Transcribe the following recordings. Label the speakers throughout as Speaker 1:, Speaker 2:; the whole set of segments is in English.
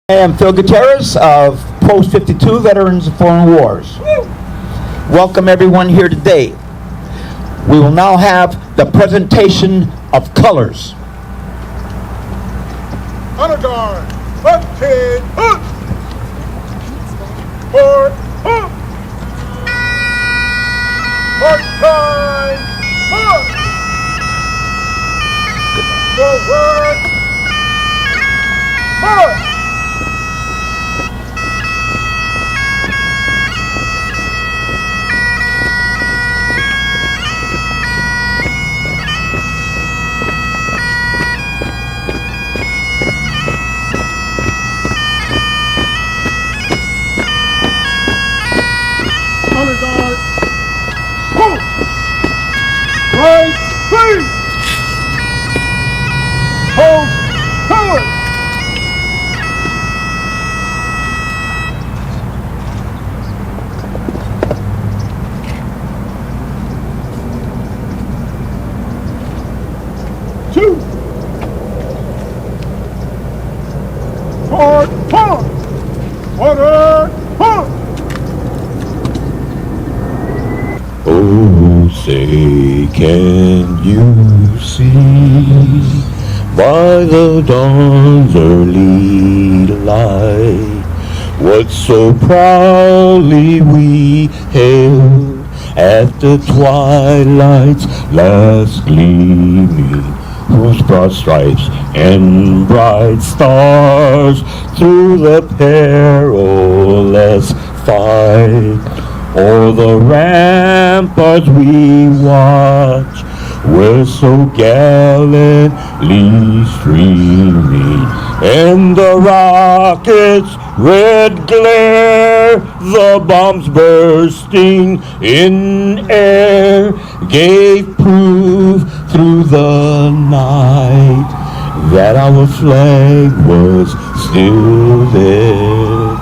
Speaker 1: I am Phil Gutierrez of Post 52 Veterans of Foreign Wars. Welcome everyone here today. We will now have the presentation of colors.
Speaker 2: Honor guard, left hand, hook! Forward, hook! Hard time, hook! Forward, hook! Honor guard, hook! Right, please! Hold, forward! Two! Hard, hard! Order, hard!
Speaker 3: Oh, say, can you see by the dawn's early light what so proudly we hailed at the twilight's last gleaming, whose broad stripes and bright stars through the perilous fight o'er the ramparts we watch were so gallantly streaming, and the rockets' red glare, the bombs bursting in air, gave proof through the night that our flag was still there.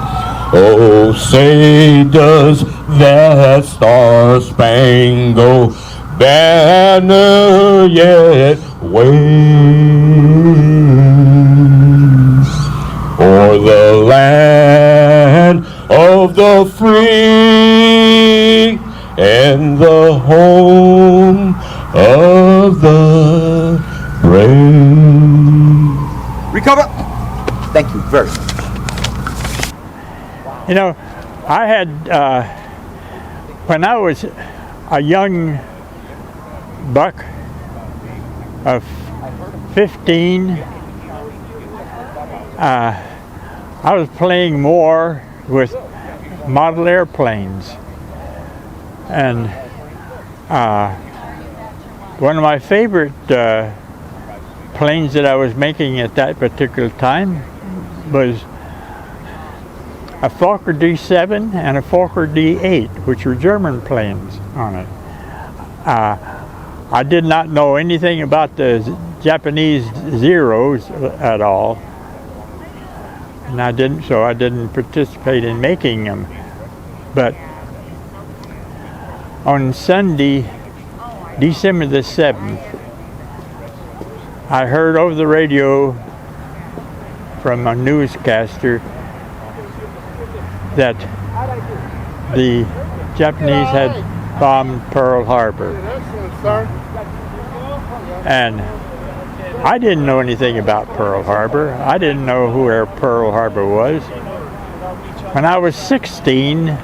Speaker 3: Oh, say does that star-spangled banner yet wave o'er the land of the free and the home of the brave?
Speaker 1: Recover. Thank you very much.
Speaker 4: You know, I had, when I was a young buck of 15, I was playing more with model airplanes. And one of my favorite planes that I was making at that particular time was a Fokker D7 and a Fokker D8, which were German planes on it. I did not know anything about the Japanese Zeros at all, and I didn't participate in making them. But on Sunday, December the 7th, I heard over the radio from a newscaster that the Japanese had bombed Pearl Harbor. And I didn't know anything about Pearl Harbor. I didn't know where Pearl Harbor was. When I was 16,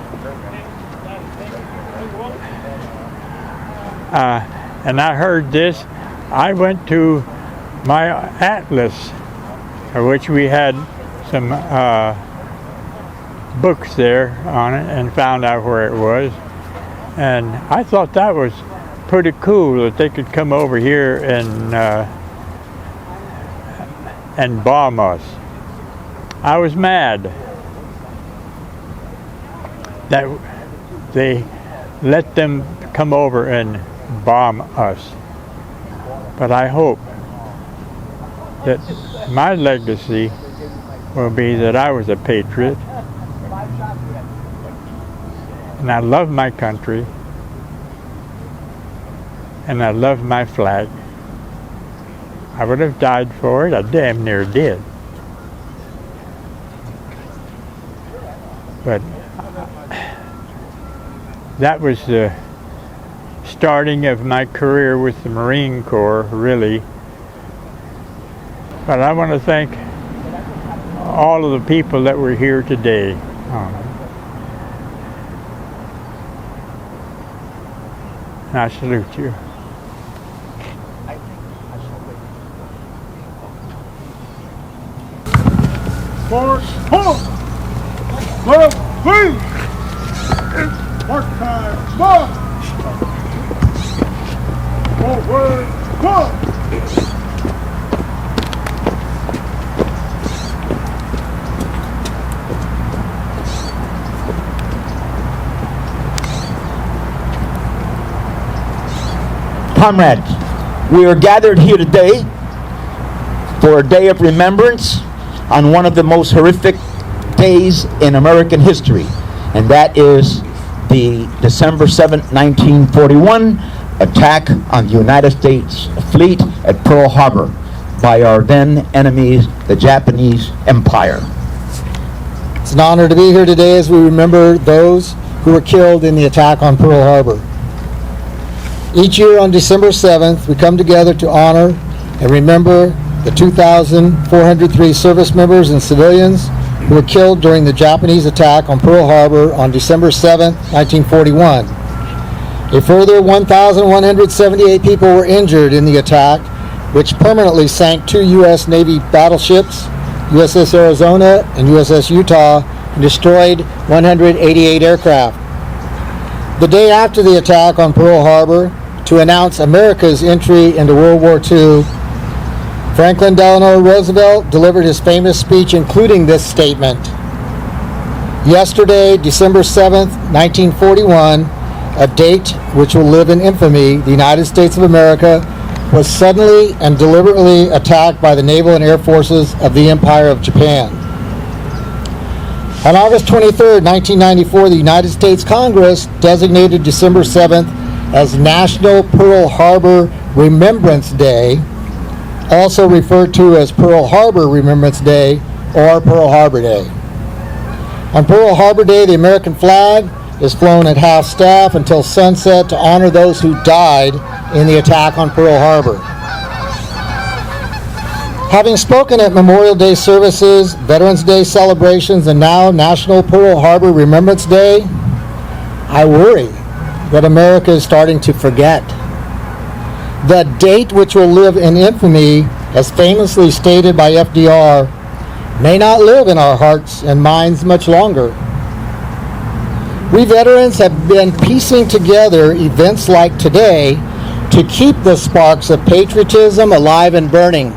Speaker 4: and I heard this, I went to my atlas, which we had some books there on it, and found out where it was. And I thought that was pretty cool that they could come over here and bomb us. I was mad that they let them come over and bomb us. But I hope that my legacy will be that I was a patriot, and I love my country, and I love my flag. I would have died for it. I damn near did. But that was the starting of my career with the Marine Corps, really. But I want to thank all of the people that were here today. I salute you.
Speaker 2: Forward, halt! Left, please! It's mark time, march! Forward, halt!
Speaker 1: Comrades, we are gathered here today for a day of remembrance on one of the most horrific days in American history, and that is the December 7, 1941 attack on the United States fleet at Pearl Harbor by our then enemies, the Japanese Empire.
Speaker 5: It's an honor to be here today as we remember those who were killed in the attack on Pearl Harbor. Each year on December 7th, we come together to honor and remember the 2,403 service members and civilians who were killed during the Japanese attack on Pearl Harbor on December 7th, 1941. A further 1,178 people were injured in the attack, which permanently sank 2 U.S. Navy battleships, USS Arizona and USS Utah, and destroyed 188 aircraft. The day after the attack on Pearl Harbor, to announce America's entry into World War II, Franklin Delano Roosevelt delivered his famous speech including this statement. Yesterday, December 7th, 1941, a date which will live in infamy, the United States of America was suddenly and deliberately attacked by the naval and air forces of the Empire of Japan. On August 23rd, 1994, the United States Congress designated December 7th as National Pearl Harbor Remembrance Day, also referred to as Pearl Harbor Remembrance Day or Pearl Harbor Day. On Pearl Harbor Day, the American flag is flown at half-staff until sunset to honor those who died in the attack on Pearl Harbor. Having spoken at Memorial Day services, Veterans Day celebrations, and now National Pearl Harbor Remembrance Day, I worry that America is starting to forget. The date which will live in infamy, as famously stated by FDR, may not live in our hearts and minds much longer. We veterans have been piecing together events like today to keep the sparks of patriotism alive and burning.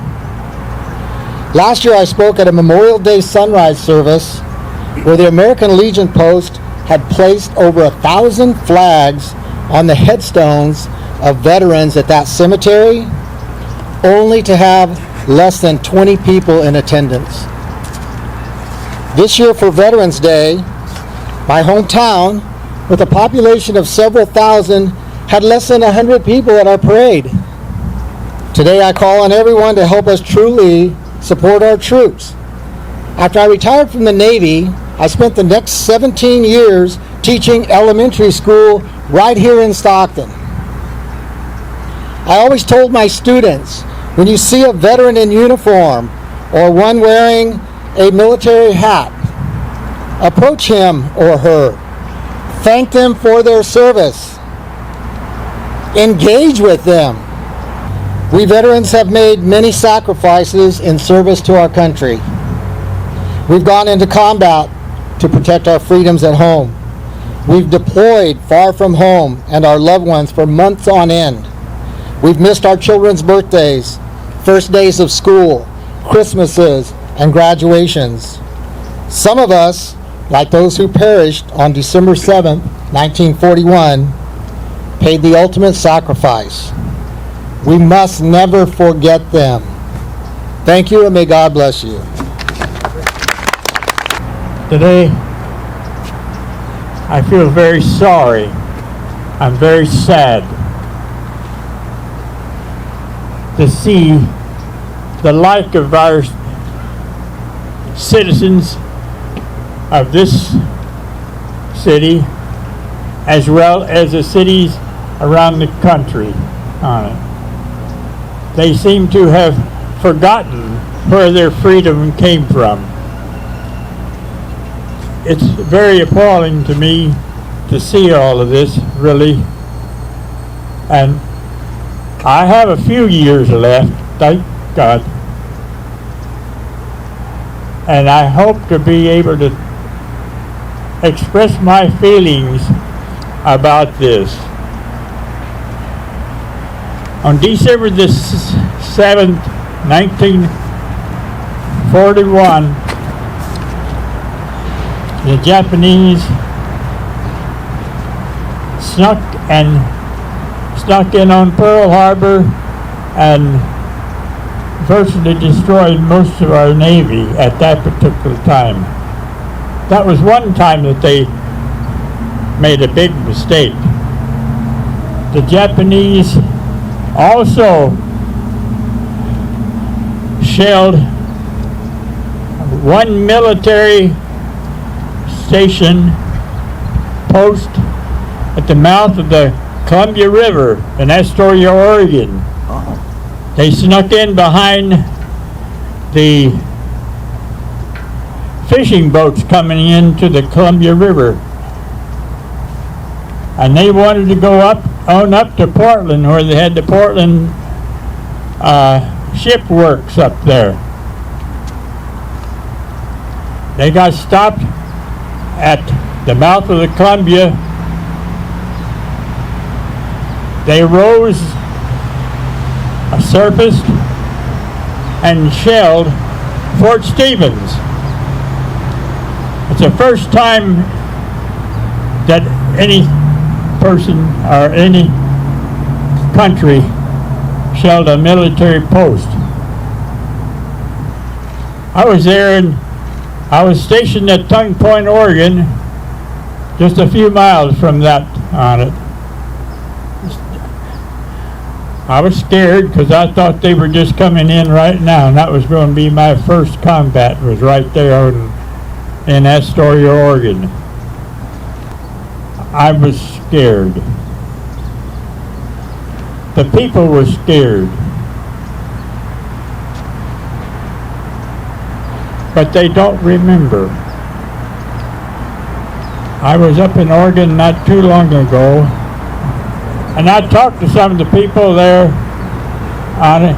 Speaker 5: Last year I spoke at a Memorial Day sunrise service where the American Legion Post had placed over 1,000 flags on the headstones of veterans at that cemetery, only to have less than 20 people in attendance. This year for Veterans Day, my hometown, with a population of several thousand, had less than 100 people at our parade. Today I call on everyone to help us truly support our troops. After I retired from the Navy, I spent the next 17 years teaching elementary school right here in Stockton. I always told my students, when you see a veteran in uniform or one wearing a military hat, approach him or her. Thank them for their service. Engage with them. We veterans have made many sacrifices in service to our country. We've gone into combat to protect our freedoms at home. We've deployed far from home and our loved ones for months on end. We've missed our children's birthdays, first days of school, Christmases, and graduations. Some of us, like those who perished on December 7, 1941, paid the ultimate sacrifice. We must never forget them. Thank you, and may God bless you.
Speaker 4: Today, I feel very sorry. I'm very sad to see the like of our citizens of this city, as well as the cities around the country on it. They seem to have forgotten where their freedom came from. It's very appalling to me to see all of this, really. And I have a few years left, thank God. And I hope to be able to express my feelings about this. On December the 7th, 1941, the Japanese snuck in on Pearl Harbor and virtually destroyed most of our Navy at that particular time. That was one time that they made a big mistake. The Japanese also shelled one military station post at the mouth of the Columbia River in Astoria, Oregon. They snuck in behind the fishing boats coming into the Columbia River. And they wanted to go up to Portland, where they had the Portland ship works up there. They got stopped at the mouth of the Columbia. They rose, surfaced, and shelled Fort Stevens. It's the first time that any person or any country shelled a military post. I was there, and I was stationed at Tongue Point, Oregon, just a few miles from that on it. I was scared because I thought they were just coming in right now, and that was going to be my first combat, was right there in Astoria, Oregon. I was scared. The people were scared. But they don't remember. I was up in Oregon not too long ago, and I talked to some of the people there on it.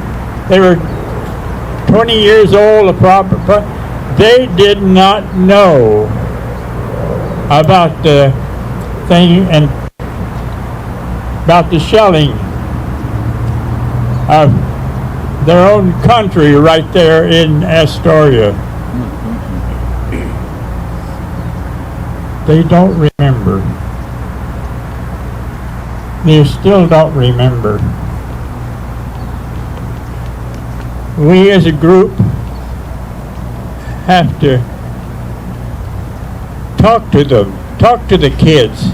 Speaker 4: They were 20 years old, they did not know about the thing and about the shelling of their own country right there in Astoria. They don't remember. They still don't remember. We as a group have to talk to them, talk to the kids.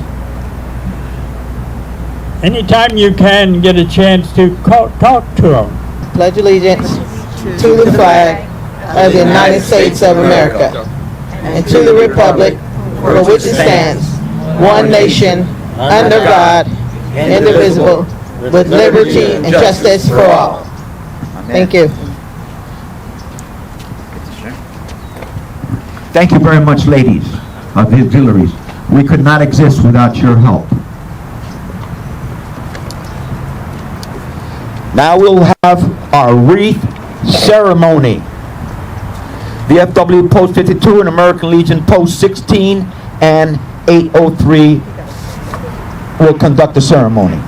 Speaker 4: Anytime you can get a chance to talk to them.
Speaker 6: Pledge allegiance to the flag of the United States of America and to the republic for which it stands, one nation, under God, indivisible, with liberty and justice for all. Thank you.
Speaker 1: Thank you very much, ladies of the auxiliaries. We could not exist without your help. Now we'll have our wreath ceremony. The FW Post 52 and American Legion Post 16 and 803 will conduct the ceremony.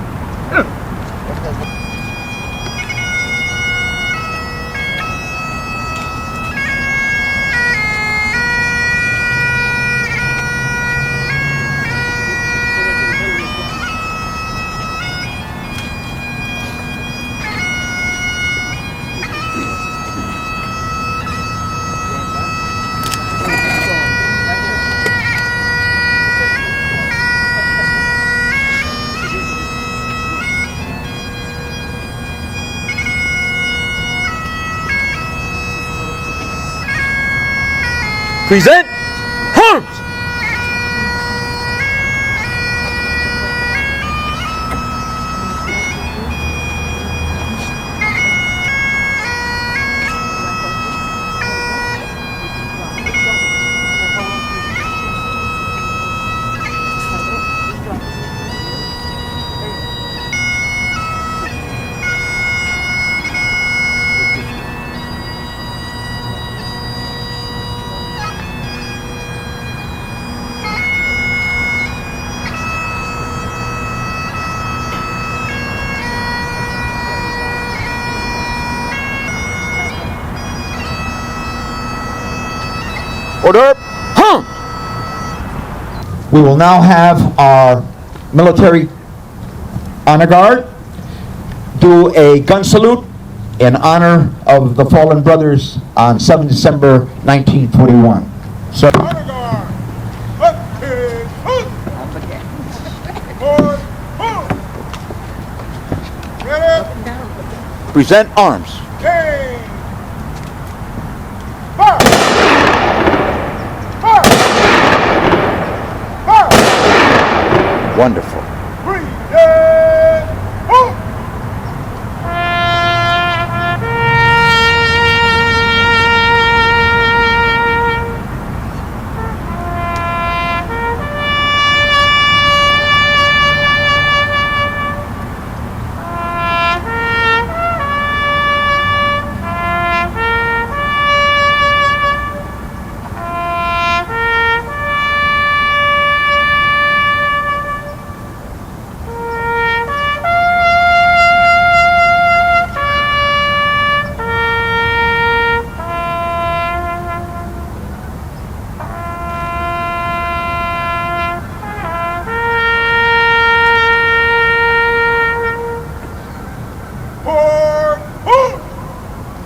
Speaker 7: Present arms!
Speaker 1: Order. Huh. We will now have our military honor guard do a gun salute in honor of the fallen brothers on 7 December 1941. So,
Speaker 2: Honor guard. Left pin. Hook. Forward. Hook. Ready.
Speaker 1: present arms.
Speaker 2: Game. Fire. Fire. Fire.
Speaker 1: Wonderful.
Speaker 2: Present. Hook.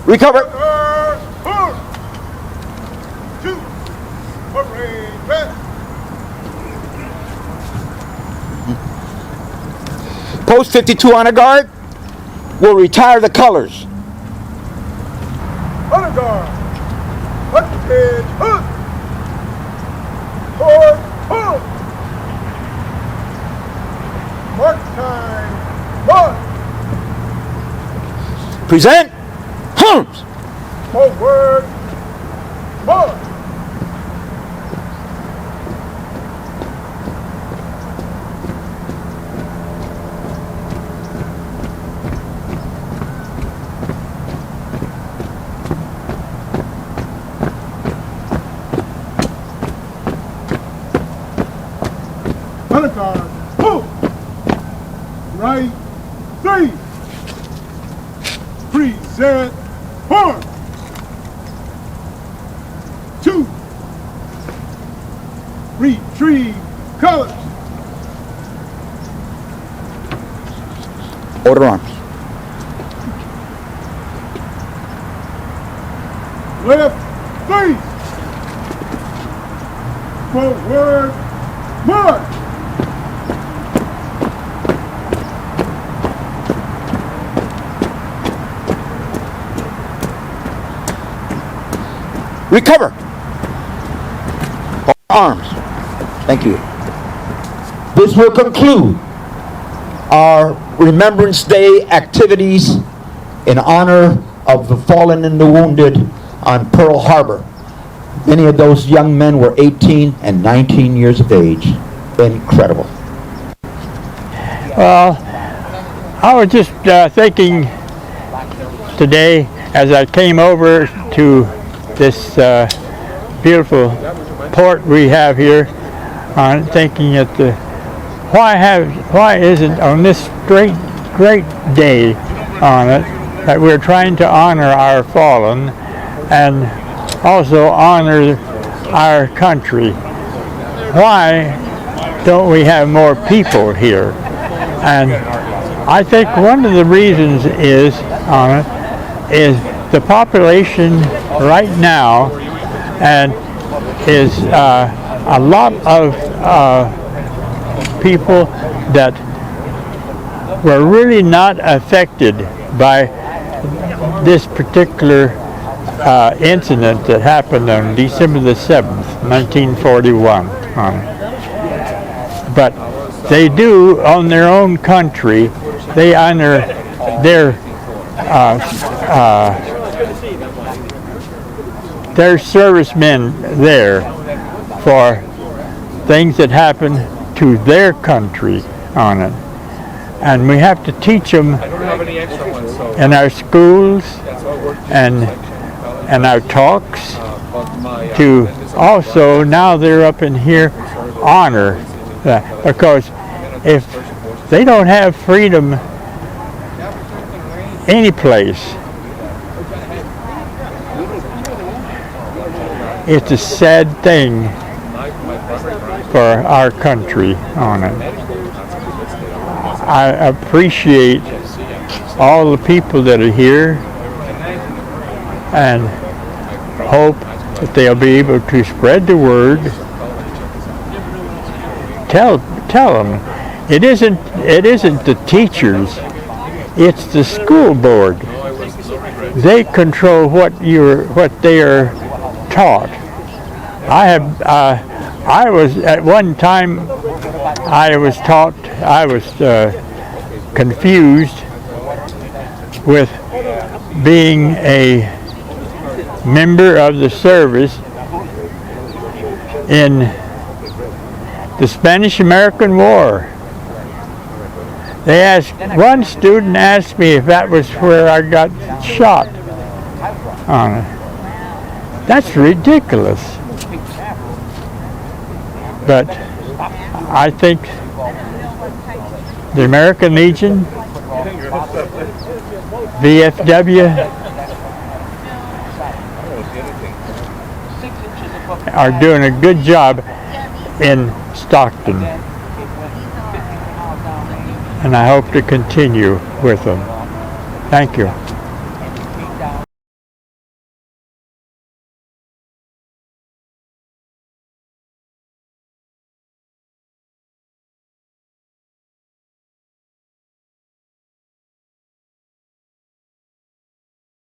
Speaker 1: Recover.
Speaker 2: Two. Parade. Red.
Speaker 1: Post 52 honor guard will retire the colors.
Speaker 2: Honor guard. Left pin. Hook. Forward. Hook. Mark time. One.
Speaker 1: Present arms.
Speaker 2: Forward. One. Honor guard. Move. Right. Three. Present. Arm. Two. Retrieve colors.
Speaker 1: Order arms.
Speaker 2: Left face. Forward march.
Speaker 1: Recover. Arms. Thank you. This will conclude our Remembrance Day activities in honor of the fallen and the wounded on Pearl Harbor. Many of those young men were 18 and 19 years of age. Incredible.
Speaker 4: Well, I was just thinking today as I came over to this beautiful port we have here, thinking that why isn't on this great day on it that we're trying to honor our fallen and also honor our country? Why don't we have more people here? And I think one of the reasons is the population right now, and is a lot of people that were really not affected by this particular incident that happened on December the 7th, 1941. But they do on their own country. They honor their servicemen there for things that happen to their country on it. And we have to teach them in our schools and our talks to also, now they're up in here, honor that. Because if they don't have freedom any place, It's a sad thing for our country on it. I appreciate all the people that are here and hope that they'll be able to spread the word. Tell them it isn't the teachers, it's the school board. They control what they are taught. I was at one time I was confused with being a member of the service in the Spanish-American War. One student asked me if that was where I got shot on it. That's ridiculous. But I think the American Legion, VFW, are doing a good job in Stockton. And I hope to continue with them. Thank you.